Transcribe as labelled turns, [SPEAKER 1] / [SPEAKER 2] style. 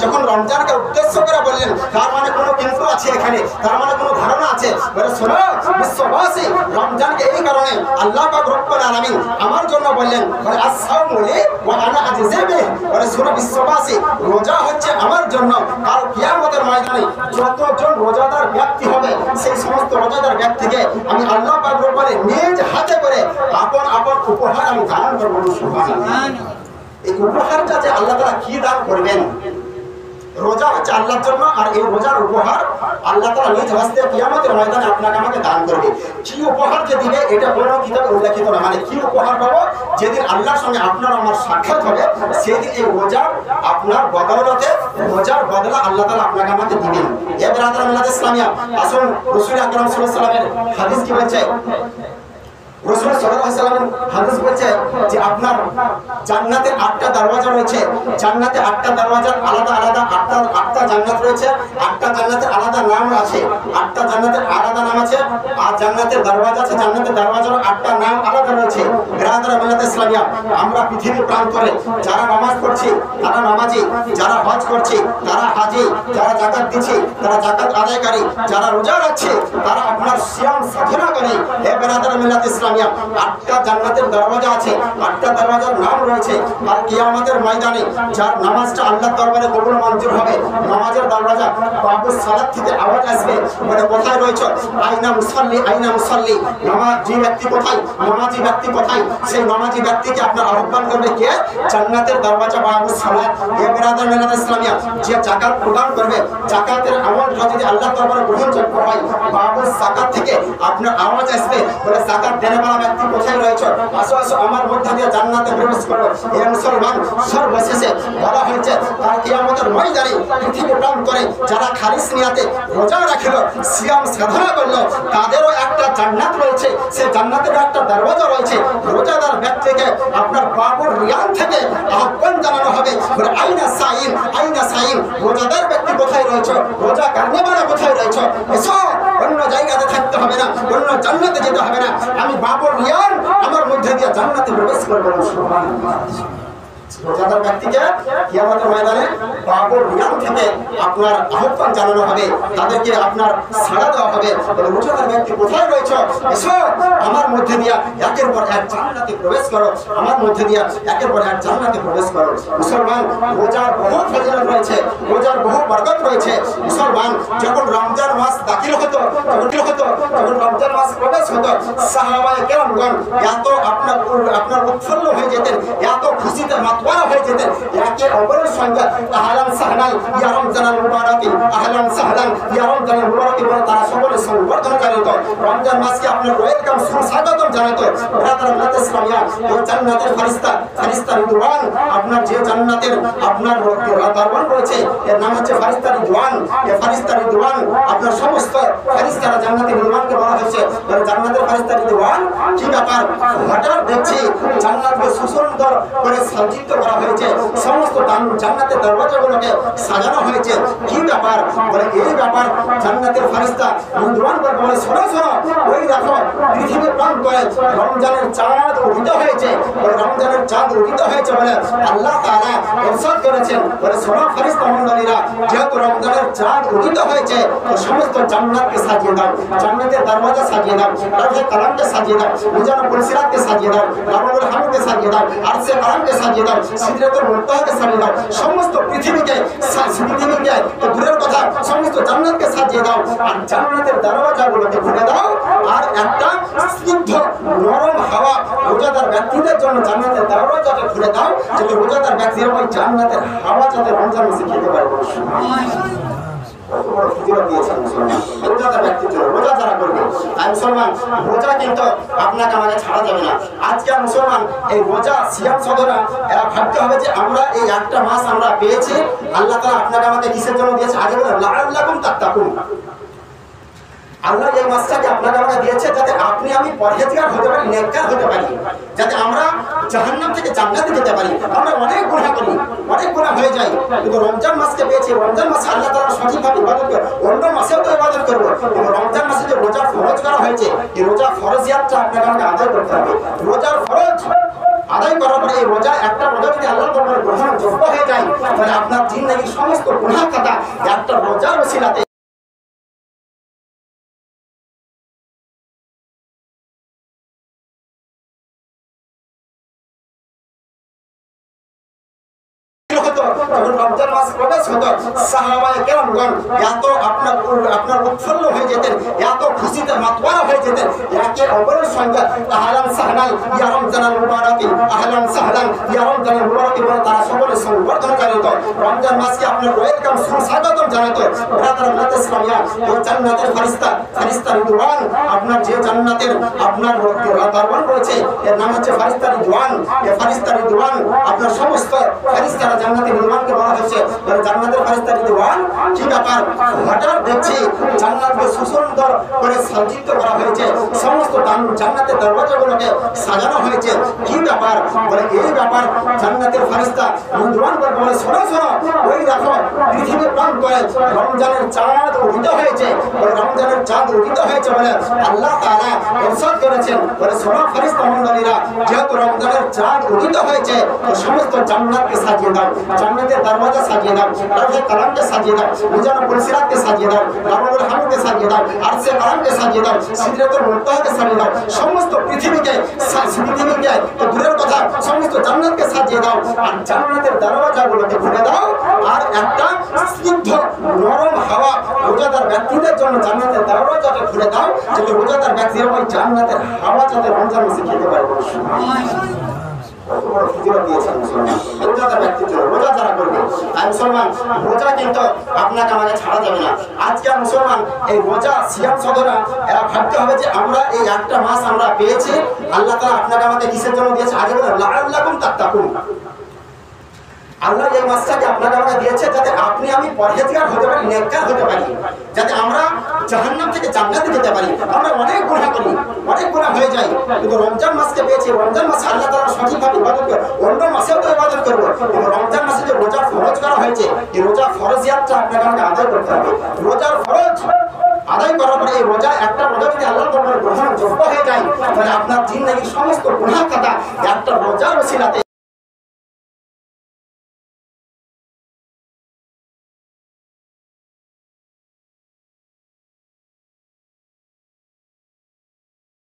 [SPEAKER 1] যখন রমজানকে উদ্দেশ্য করে বললেন, তার মানে কোনো কিন্তু আছে এখানে, তার মানে কোনো ধারণা আছে। বলে শোনো বিশ্ববাসী, রমজানকে এই কারণে আল্লাহ পাক রব্বুল আলামিন আমার জন্য বললেন, বলে আস-সাওমু লি ওয়া আনা আজজি বিহি। বলে শোনো বিশ্ববাসী, রোজা হচ্ছে আমার জন্য, কাল কিয়ামতের ময়দানে যতজন রোজাদার ব্যক্তি হবে সেই সমস্ত রোজাদার ব্যক্তিকে আমি আল্লাহ পাক রব্বুল নিজ হাতে করে আপন আপন উপহার আমি দান করব। সুবহানাল্লাহ। এই উপহারটা যে আল্লাহ তাআলা কি দান করবেন, রোজা হচ্ছে আল্লাহর জন্য, আর এই রোজার উপহার আল্লাহ তাআলা নিজ হস্তে কিয়ামতের ময়দানে আপনাকে আমাকে দান করবে। কি উপহার যে দিবে এটা কোনো কিতাবে উল্লেখিত না, মানে কি উপহার পাবো যেদিন আল্লাহর সঙ্গে আপনার আমার সাক্ষাৎ হবে, সেদিন এই রোজার আপনার বদৌলতে রোজার বদলা আল্লাহ তাআলা আপনাকে আমাকে দিবেন। এ ব্রাদার মিলাদ ইসলামিয়া, আসুন রাসূল আকরাম সাল্লাল্লাহু আলাইহি ওয়াসাল্লামের হাদিস কি বলছে। রাসূল সাল্লাল্লাহু আলাইহি ওয়াসাল্লাম হাদিস বলছে যে আপনার জান্নাতের 8টা দরওয়াজা রয়েছে, জান্নাতে 8টা দরওয়াজার আলাদা আলাদা 8টা জান্নাত রয়েছে, 8টা জান্নাতের আলাদা নাম আছে, 8টা জান্নাতের আলাদা নাম আছে, আর জান্নাতের দরওয়াজা আছে, জান্নাতের দরওয়াজার 8টা নাম আলাদা রয়েছে। বিরাদর মিল্লাত ইসলামিয়া, আমরা পৃথিবীর প্রান্তরে যারা নামাজ পড়ছি তারা নামাজি, যারা হজ করছি তারা হাজি, যারা যাকাত দিচ্ছি তারা যাকাত আদায়কারী, যারা রোজা রাখছে তারা আপনার সিয়াম সাধনা করে। হে বিরাদর মিল্লাত ইসলামিয়া, 8টা জান্নাতের দরওয়াজা আছে, 8টা দরওয়াজার নাম রয়েছে, আর কিয়ামতের ময়দানে যার নামাজটা আল্লাহর দরবারে কবুল মঞ্জুর হবে, নামাজের দরওয়াজা বাবুস সালাত থেকে আওয়াজ আসবে, বলে কোথায় রয়েছে, আইনা মুসাল্লি আইনা মুসাল্লি, নামাজি ব্যক্তি কোথায়, নামাজি ব্যক্তি কোথায়। সেই নামাজি ব্যক্তিকে আপনার আহ্বান করবে কে, জান্নাতের দরওয়াজা বাবুস সালাত। এ বিরাদর মিল্লাত ইসলামিয়া, যে যাকাত প্রদান করবে, যাকাতের আমলটা যদি আল্লাহর দরবারে গ্রহণযোগ্য হয়, বাবুস যাকাত থেকে আপনার আওয়াজ আসবে, বলে যাকাত দেনে वाला ব্যক্তি কোথায় রয়েছে, আসো আসো আমার মধ্যে দিয়ে জান্নাতে প্রবেশ করো। হে মুসলমান, সর্বশেষে বলা হয়েছে কাল কিয়ামতের ময়দানে পৃথিবী প্রান্তরে যারা খালিস নিয়াতে রোজা রাখলো, সিয়াম সাধনা করলো, তাদেরও একটা জান্নাত রয়েছে, সেই জান্নাতের একটা দরওয়াজা রয়েছে। রোজাদার ব্যক্তিকে আপনার বাবুর রিয়ান থেকে আহ্বান জানানো হবে, বলে আইনা সাইম আইনা সাইম, রোজাদার ব্যক্তি কোথায় রয়েছে, রোজা কারণেওয়ালা কোথায় রয়েছে, এসো অন্য জায়গাতে থাকতে হবে না, অন্য জান্নাতে যেতে হবে না, আমি বাবুর রিয়ান আমার মধ্যে দিয়ে জান্নাতে প্রবেশ করব। সুবহানাল্লাহ। রোজাদার ব্যক্তিকে কিয়ামতের ময়দানে বাবুর রিয়ান থেকে আপনার আহ্বান জানানো হবে, তাদেরকে আপনার সাড়া দেওয়া হবে, রোজাদার ব্যক্তি কোথায় রয়েছে, এসো আমার মধ্যে দিয়ে একের পর এক জান্নাতে প্রবেশ করো, আমার মধ্যে দিয়ে একের পর এক জান্নাতে প্রবেশ করো। মুসলমান, রোজার বহু ফজিলত রয়েছে, রোজার বহু বরকত রয়েছে। মুসলমান, যখন রমজান মাস দাখিল হতো, যখন রমজান মাস প্রবেশ হতো, সাহাবায়ে কেরামগণ এত আপনার উৎফুল্ল হয়ে যেতেন, এত খুশিতে মাতোয়ারা হয়ে যেতেন, একে অপরের সঙ্গে আহলান সাহলান ইয়া রমজানুল মুবারাকি, আহলান সাহলান ইয়া রমজানুল মুবারাকি বলে তারা সকলে সম্বর্ধনা জানাতো, রমজান মাসকে আপনার ওয়েলকাম সুস্বাগতম জানাতো। ব্রাদার মিল্লাত ইসলামিয়া, ওই জান্নাতের ফারিস্তা রিদওয়ান, আপনার যে জান্নাতের আপনার দরবার রয়েছে এর নাম হচ্ছে ফারিস্তা রিদওয়ান। এই ফারিস্তা রিদওয়ান আপনার সমস্ত ফারিস্তারা জান্নাতের রিদওয়ানকে বলা হয়েছে, জান্নাতের ফারিস্তা রিদওয়ান। কি ব্যাপার, হঠাৎ দেখছি জান্নাতকে সুন্দর করে সজ্জিত করা হয়েছে, সমস্ত জান্নাতের দরওয়াজাগুলোকে সাজানো হয়েছে। কি ব্যাপার, বলে এই ব্যাপার জান্নাতের ফারিস্তা রিদওয়ান বলে শোনো শোনো, ওই দেখো পৃথিবীর প্রান্তরে রমজানের চাঁদ উদিত হয়েছে, বলে রমজানের চাঁদ উদিত হয়েছে বলে আল্লাহ তাআলা ইরশাদ করেছেন, বলে শোনো ফেরেশতা মণ্ডলীরা, যেহেতু রমজানের চাঁদ উদিত হয়েছে তো সমস্ত জান্নাতকে সাজিয়ে দাও, জান্নাতের দরওয়াজা সাজিয়ে দাও, লাউহে কালামকে সাজিয়ে দাও, মিজানুল পুলসিরাতকে সাজিয়ে দাও, রাবুল হামদকে সাজিয়ে দাও, আরশে কালামকে সাজিয়ে দাও, সিদরাতুল মুনতাহাকে সাজিয়ে দাও, সমস্ত পৃথিবীকে তো দূরের কথা সমস্ত জান্নাতকে সাজিয়ে দাও, আর জান্নাতের দরওয়াজাগুলোকে খুলে দাও, আর একটা স্নিগ্ধ নরম হাওয়া রোজাদার ব্যক্তিদের জন্য জান্নাতের দরওয়াজাটা খুলে দাও, যাতে রোজাদার ব্যক্তিরা ওই জান্নাতের হাওয়া যাতে রমজান মাসে খেতে পারে। রোজা কিন্তু আপনাকে আমাকে ছাড়া যাবে না। আজকে মুসলমান এই রোজা সিয়াম সদরা এরা ভাবতে হবে যে আমরা এই একটা মাস আমরা পেয়েছি, আল্লাহ তাআলা আপনাকে আমাকে কিসের জন্য দিয়েছে, আগে বলেন লাআল্লাকুম তাত্তাকুন। আল্লাহ এই মাসটাকে আপনাকে আমাকে দিয়েছে যাতে আপনি আমি পরহেজগার হতে পারি, নেককার হতে পারি, যাতে আমরা জাহান্নাম থেকে জান্নাতে যেতে পারি। আমরা অনেক গুনাহ করি, অনেক গুনাহ হয়ে যায়, কিন্তু রমজান মাসকে পেয়েছি, রমজান মাসে আল্লাহ তাআলা সঠিকভাবে ইবাদত করব, অন্য মাসেও তো ইবাদত করব, কিন্তু রমজান মাসে যে রোজা ফরজ করা হয়েছে, এই রোজা ফরজিয়াতটা আপনাকে আমাকে আদায় করতে হবে। রোজার ফরজ আদায় করার পরে এই রোজা একটা রোজা যদি আল্লাহ দরবারে গ্রহণযোগ্য হয়ে যায় তাহলে আপনার জিন্দেগীর সমস্ত গুনাহ খাতা একটা রোজার ওসিলাতে রমজান মাস প্রবেশ হতো সাহাবায়ে কেরামগণ এত আপনার উৎফুল্ল হয়ে যেতেন, এত খুশিতে মাতোয়ারা হয়ে যেতেন, একে অপরের সঙ্গে আহলান সাহলান ইয়া রমজানাল মুবারাকি, আহলান সাহলান ইয়া রমজানাল মুবারাকি বলে তারা সকলে সংবর্ধনা জানাতো। রমজান মাসকে আপনার ওয়েলকাম সুস্বাগতম জানাতো। ব্রাদার মাতে ইসলামিয়া এই জান্নাতের ফেরেশতা রিদওয়ান, আপনার যে জান্নাতের আপনার দরবার রয়েছে এর নাম হচ্ছে ফেরেশতা রিদওয়ান। এই ফেরেশতা রিদওয়ান আপনার সমস্ত ফেরেশতারা জান্নাতের রিদওয়ানকে বলা হয়েছে জান্নাতের ফেরেশতা রিদওয়ান। কি ব্যাপার, হঠাৎ দেখছি জান্নাতকে সুন্দর করে সজ্জিত করা হয়েছে, সমস্ত জান্নাতের দরওয়াজাগুলোকে সাজানো হয়েছে। কি ব্যাপার, বলে এই ব্যাপার জান্নাতের ফেরেশতা রিদওয়ান বলে শোনো শোনো, ওই দেখো পৃথিবীর প্রান্তরে রমজানের চাঁদ উদিত হয়েছে। বলে রমজানের চাঁদ উদিত হয়েছে বলে আল্লাহ তাআলা ইরশাদ করেছেন, বলে শোনো ফেরেশতা মণ্ডলীরা, যেহেতু রমজানের চাঁদ উদিত হয়েছে তো সমস্ত জান্নাতকে সাজিয়ে দাও, জান্নাতের দরওয়াজা সাজিয়ে দাও, রাহে কালামকে সাজিয়ে দাও, মিজানুল পুলসিরাতকে সাজিয়ে দাও, রাবুল হামদকে সাজিয়ে দাও, আরশে কালামকে সাজিয়ে দাও, সিদরাতুল মুনতাহাকে সাজিয়ে দাও, সমস্ত পৃথিবীকে তো দূরের কথা সমস্ত জান্নাতকে সাজিয়ে দাও, আর জান্নাতের দরওয়াজাগুলোকে খুলে দাও, আর একটা স্নিগ্ধ নরম হাওয়া রোজাদার ব্যক্তিদের জন্য জান্নাতের দরওয়াজাটা খুলে দাও, যাতে রোজাদার ব্যক্তিরা ওই জান্নাতের হাওয়া যাতে রমজান মাসে খেতে পারে। রোজা কিন্তু আপনাকে আমাকে ছাড়া যাবে না। আজকে মুসলমান এই রোজা সিয়াম সদরা এরা ভাবতে হবে যে আমরা এই একটা মাস আমরা পেয়েছি, আল্লাহ তাআলা আপনাকে আমাকে কিসের জন্য দিয়েছে? আগে বলে লাআল্লাকুম তাত্তাকুন। আল্লাহ এই মাসটাকে আপনাকে আমাকে দিয়েছে যাতে আপনি আমি পরহেজগার হতে পারি, নেককার হতে পারি, যাতে আমরা জাহান্নাম থেকে জান্নাতে যেতে পারি। আমরা অনেক গুনাহ করি, অনেক গুনাহ হয়ে যায়, কিন্তু রমজান মাসকে পেয়েছি, রমজান মাসে আল্লাহ তাআলা সঠিকভাবে ইবাদত করব, অন্য মাসেও তো ইবাদত করব, কিন্তু রমজান মাসে যে রোজা ফরজ করা হয়েছে এই রোজা ফরজিয়াতটা আপনাকে আমাকে আদায় করতে হবে। রোজার ফরজ আদায় করার পরে এই রোজা একটা রোজা যদি আল্লাহ দরবারে গ্রহণযোগ্য হয়ে যায় তাহলে আপনার জিন্দেগীর সমস্ত গুনাহ খাতা একটা রোজার ওসিলাতে